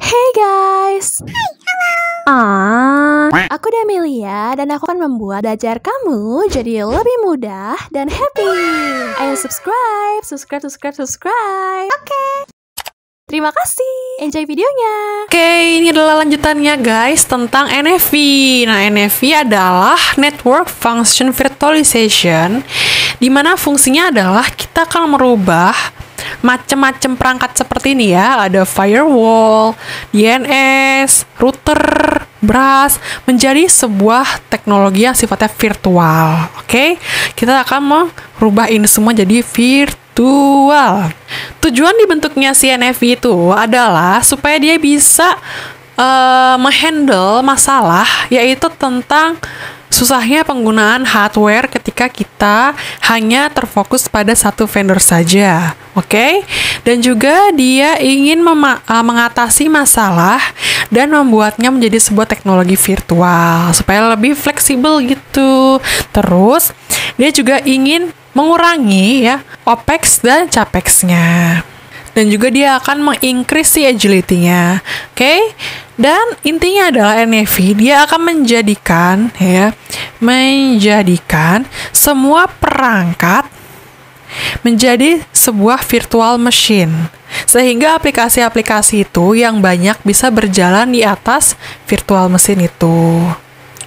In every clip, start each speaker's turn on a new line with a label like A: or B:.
A: Hey guys! Aku Damelia dan aku akan membuat belajar kamu jadi lebih mudah dan happy. Ayo subscribe. Oke. Terima kasih. Enjoy videonya.
B: Oke, ini adalah lanjutannya guys tentang NFV. Nah, NFV adalah Network Function Virtualization, di mana fungsinya adalah kita akan merubah macam-macam perangkat seperti ini ya. Ada firewall, DNS, router, bus, menjadi sebuah teknologi yang sifatnya virtual. Oke, kita akan merubah ini semua jadi virtual. Tujuan dibentuknya si NFV itu adalah supaya dia bisa menghandle masalah, yaitu tentang susahnya penggunaan hardware ketika kita hanya terfokus pada satu vendor saja, oke? Dan juga dia ingin mengatasi masalah dan membuatnya menjadi sebuah teknologi virtual supaya lebih fleksibel gitu. Terus dia juga ingin mengurangi ya OPEX dan CAPEX-nya. Dan juga dia akan meng-increase si agility-nya. Oke? Dan intinya adalah NFV dia akan menjadikan semua perangkat menjadi sebuah virtual machine. Sehingga aplikasi-aplikasi itu yang banyak bisa berjalan di atas virtual machine itu.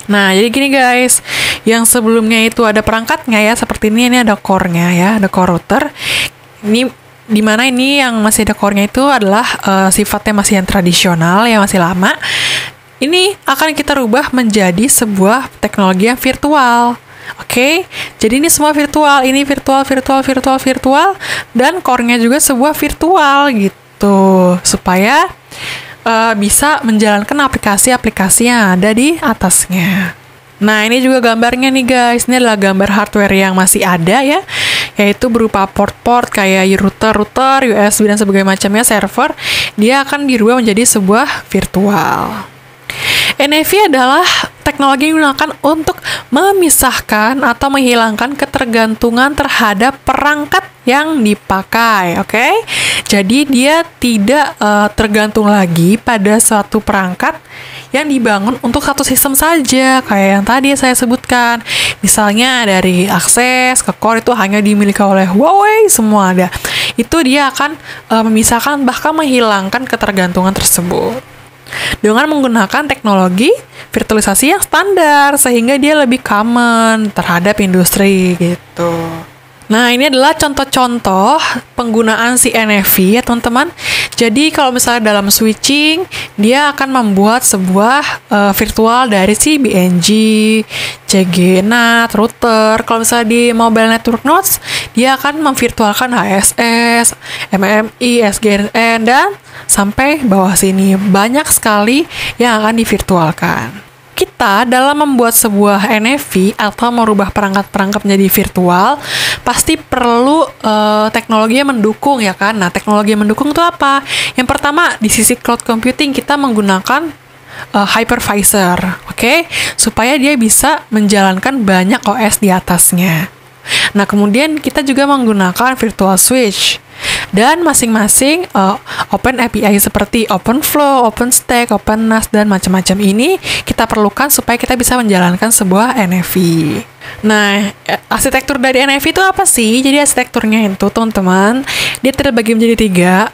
B: Nah, jadi gini guys, yang sebelumnya itu ada perangkatnya ya, seperti ini ada core-nya ya, ada core router. Ini dimana ini yang masih ada core-nya itu adalah sifatnya masih yang tradisional, yang masih lama. Ini akan kita rubah menjadi sebuah teknologi yang virtual. Oke, jadi ini semua virtual, ini virtual, dan core-nya juga sebuah virtual gitu, supaya bisa menjalankan aplikasi-aplikasi yang ada di atasnya. Nah, ini juga gambarnya nih guys. Ini adalah gambar hardware yang masih ada ya, yaitu berupa port-port kayak router, USB dan sebagainya macamnya, server. Dia akan dirubah menjadi sebuah virtual. NFV adalah teknologi yang digunakan untuk memisahkan atau menghilangkan ketergantungan terhadap perangkat yang dipakai, oke? Jadi dia tidak tergantung lagi pada suatu perangkat yang dibangun untuk satu sistem saja, kayak yang tadi saya sebutkan. Misalnya dari akses ke core itu hanya dimiliki oleh Huawei, semua ada. Itu dia akan memisahkan bahkan menghilangkan ketergantungan tersebut dengan menggunakan teknologi virtualisasi yang standar, sehingga dia lebih common terhadap industri gitu. Nah, ini adalah contoh-contoh penggunaan si NFV ya teman-teman. Jadi kalau misalnya dalam switching, dia akan membuat sebuah virtual dari si BNG, CG-NAT, router. Kalau misalnya di mobile network nodes, dia akan memvirtualkan HSS, MMI, SGN, dan sampai bawah sini. Banyak sekali yang akan divirtualkan. Kita dalam membuat sebuah NFV atau merubah perangkat-perangkat menjadi virtual, pasti perlu teknologi yang mendukung ya kan. Nah, teknologi yang mendukung itu apa? Yang pertama, di sisi cloud computing kita menggunakan hypervisor, oke? Supaya dia bisa menjalankan banyak OS di atasnya. Nah, kemudian kita juga menggunakan virtual switch. Dan masing-masing open API seperti OpenFlow, OpenStack, OpenNAS, dan macam-macam ini kita perlukan supaya kita bisa menjalankan sebuah NFV. Nah, arsitektur dari NFV itu apa sih? Jadi arsitekturnya itu, teman-teman, dia terbagi menjadi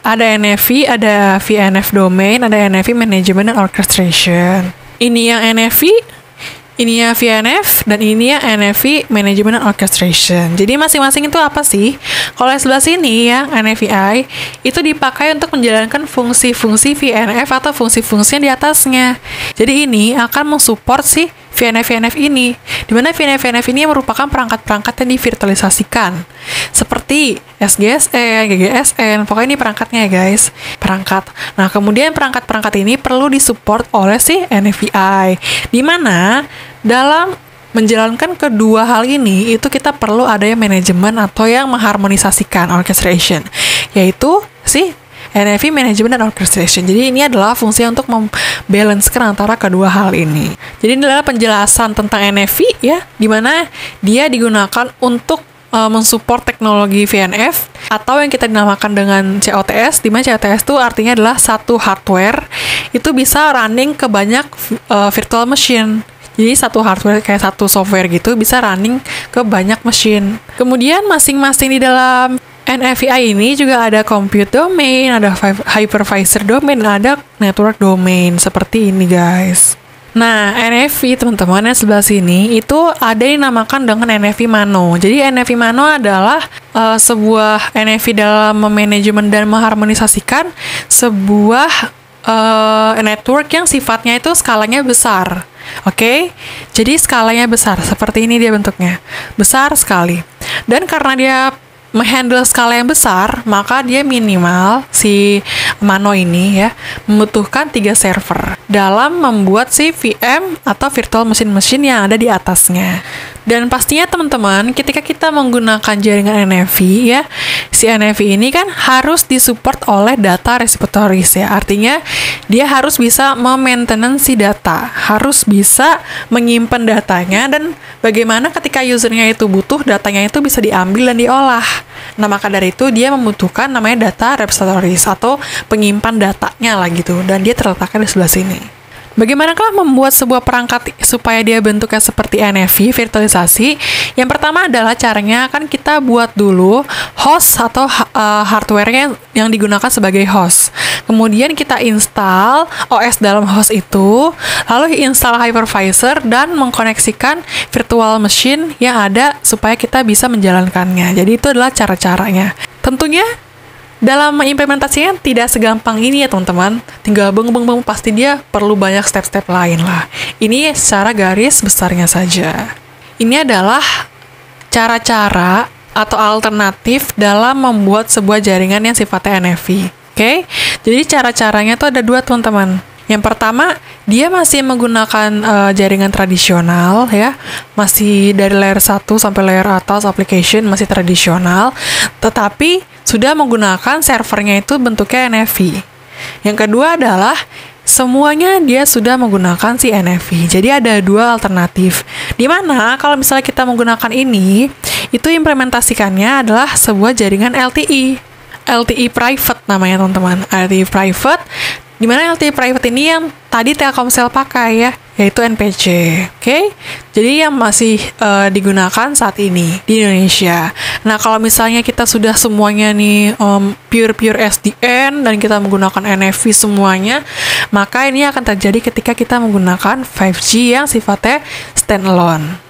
B: 3. Ada NFV, ada VNF domain, ada NFV management and orchestration. Ini yang NFV, ini ya VNF, dan ini ya NFV Management and Orchestration. Jadi masing-masing itu apa sih? Kalau yang sebelah sini ya, NFVI, itu dipakai untuk menjalankan fungsi-fungsi VNF atau fungsi-fungsi yang di atasnya. Jadi ini akan mensupport si VNF ini, di mana VNF ini merupakan perangkat-perangkat yang divirtualisasikan, seperti SGSN, GGSN, pokoknya ini perangkatnya ya guys, perangkat. Nah, kemudian perangkat-perangkat ini perlu disupport oleh si NFVI, di mana dalam menjalankan kedua hal ini, itu kita perlu ada yang manajemen atau yang mengharmonisasikan orchestration, yaitu si NFV Management dan Orchestration. Jadi ini adalah fungsi untuk membalancekan antara kedua hal ini. Jadi ini adalah penjelasan tentang NFV ya, di mana dia digunakan untuk mensupport teknologi VNF atau yang kita dinamakan dengan COTS, di mana COTS itu artinya adalah satu hardware itu bisa running ke banyak virtual machine. Jadi satu hardware kayak satu software gitu bisa running ke banyak mesin. Kemudian masing-masing di dalam NFVI ini juga ada compute domain, ada hypervisor domain, ada network domain seperti ini guys. Nah, NFV teman-teman yang sebelah sini itu ada yang dinamakan dengan NFV Mano. Jadi NFV Mano adalah sebuah NFV dalam memanajemen dan mengharmonisasikan sebuah network yang sifatnya itu skalanya besar. Oke, jadi skalanya besar, seperti ini dia bentuknya, besar sekali. Dan karena dia menghandle skala yang besar, maka dia minimal si Mano ini ya membutuhkan 3 server dalam membuat si VM atau virtual mesin-mesin yang ada di atasnya. Dan pastinya teman-teman, ketika kita menggunakan jaringan NFV ya, si NFV ini kan harus disupport oleh data repositories ya. Artinya dia harus bisa memaintenance si data, harus bisa menyimpan datanya, dan bagaimana ketika usernya itu butuh, datanya itu bisa diambil dan diolah. Nah, maka dari itu dia membutuhkan namanya data repositories atau penyimpan datanya lah gitu, dan dia terletakkan di sebelah sini. Bagaimanakah membuat sebuah perangkat supaya dia bentuknya seperti NFV, virtualisasi? Yang pertama adalah caranya kan kita buat dulu host atau hardware-nya yang digunakan sebagai host. Kemudian kita install OS dalam host itu, lalu install hypervisor dan mengkoneksikan virtual machine yang ada supaya kita bisa menjalankannya. Jadi itu adalah cara-caranya. Tentunya dalam mengimplementasinya tidak segampang ini ya teman-teman. Tinggal beng pasti dia perlu banyak step-step lain lah. Ini secara garis besarnya saja. Ini adalah cara-cara atau alternatif dalam membuat sebuah jaringan yang sifatnya NFV. Oke? Jadi cara-caranya itu ada 2 teman-teman. Yang pertama, dia masih menggunakan jaringan tradisional ya, masih dari layer 1 sampai layer atas application masih tradisional, tetapi sudah menggunakan servernya itu bentuknya NFV. Yang kedua adalah semuanya dia sudah menggunakan si NFV. Jadi ada 2 alternatif. Di mana kalau misalnya kita menggunakan ini, itu implementasikannya adalah sebuah jaringan LTE. LTE private namanya teman-teman. LTE private, di mana LTE private ini yang tadi Telkomsel pakai ya, yaitu NPC. Oke? Jadi yang masih digunakan saat ini di Indonesia. Nah, kalau misalnya kita sudah semuanya nih pure SDN dan kita menggunakan NFV semuanya, maka ini akan terjadi ketika kita menggunakan 5G yang sifatnya standalone.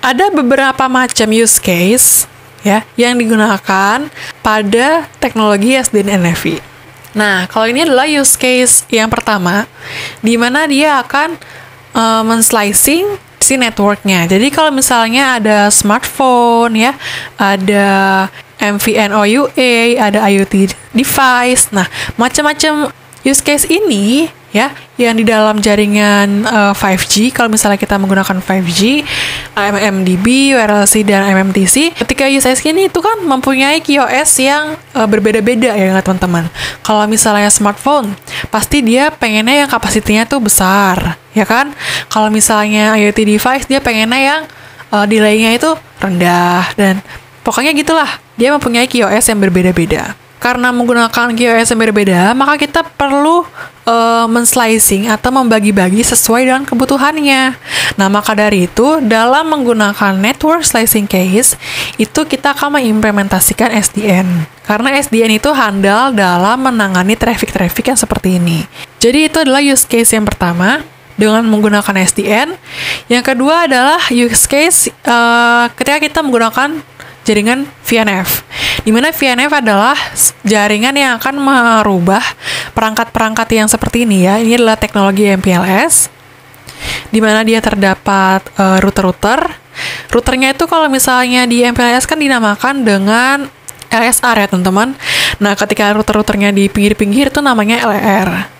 B: Ada beberapa macam use case ya yang digunakan pada teknologi SDN NFV. Nah, kalau ini adalah use case yang pertama, di mana dia akan men-slicing si networknya. Jadi kalau misalnya ada smartphone ya, ada MVNO UA, ada IoT device, nah macam-macam use case ini ya, yang di dalam jaringan 5G, kalau misalnya kita menggunakan 5G, MMDB, WRLC, dan MMTC, ketika use case ini itu kan mempunyai QoS yang berbeda-beda ya teman-teman. Kalau misalnya smartphone, pasti dia pengennya yang kapasitinya tuh besar, ya kan? Kalau misalnya IoT device, dia pengennya yang delay-nya itu rendah, dan pokoknya gitulah, dia mempunyai QoS yang berbeda-beda. Karena menggunakan QoS yang berbeda, maka kita perlu men-slicing atau membagi-bagi sesuai dengan kebutuhannya. Nah, maka dari itu, dalam menggunakan network slicing case, itu kita akan mengimplementasikan SDN. Karena SDN itu handal dalam menangani traffic-traffic yang seperti ini. Jadi itu adalah use case yang pertama, dengan menggunakan SDN. Yang kedua adalah use case ketika kita menggunakan jaringan VNF, di mana VNF adalah jaringan yang akan merubah perangkat-perangkat yang seperti ini ya. Ini adalah teknologi MPLS, di mana dia terdapat router-router. Routernya itu kalau misalnya di MPLS kan dinamakan dengan LSR ya teman-teman. Nah, ketika router-routernya di pinggir-pinggir itu namanya LR.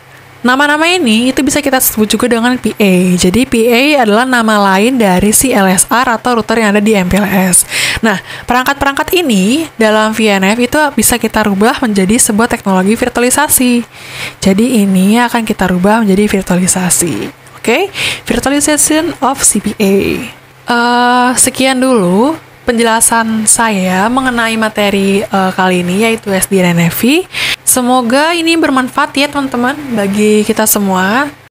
B: Nama-nama ini itu bisa kita sebut juga dengan PA. Jadi PA adalah nama lain dari si LSR atau router yang ada di MPLS. Nah, perangkat-perangkat ini dalam VNF itu bisa kita rubah menjadi sebuah teknologi virtualisasi. Jadi ini akan kita rubah menjadi virtualisasi. Oke? Virtualization of CPA. Sekian dulu penjelasan saya mengenai materi kali ini, yaitu SDN NFV. Semoga ini bermanfaat ya teman-teman bagi kita semua.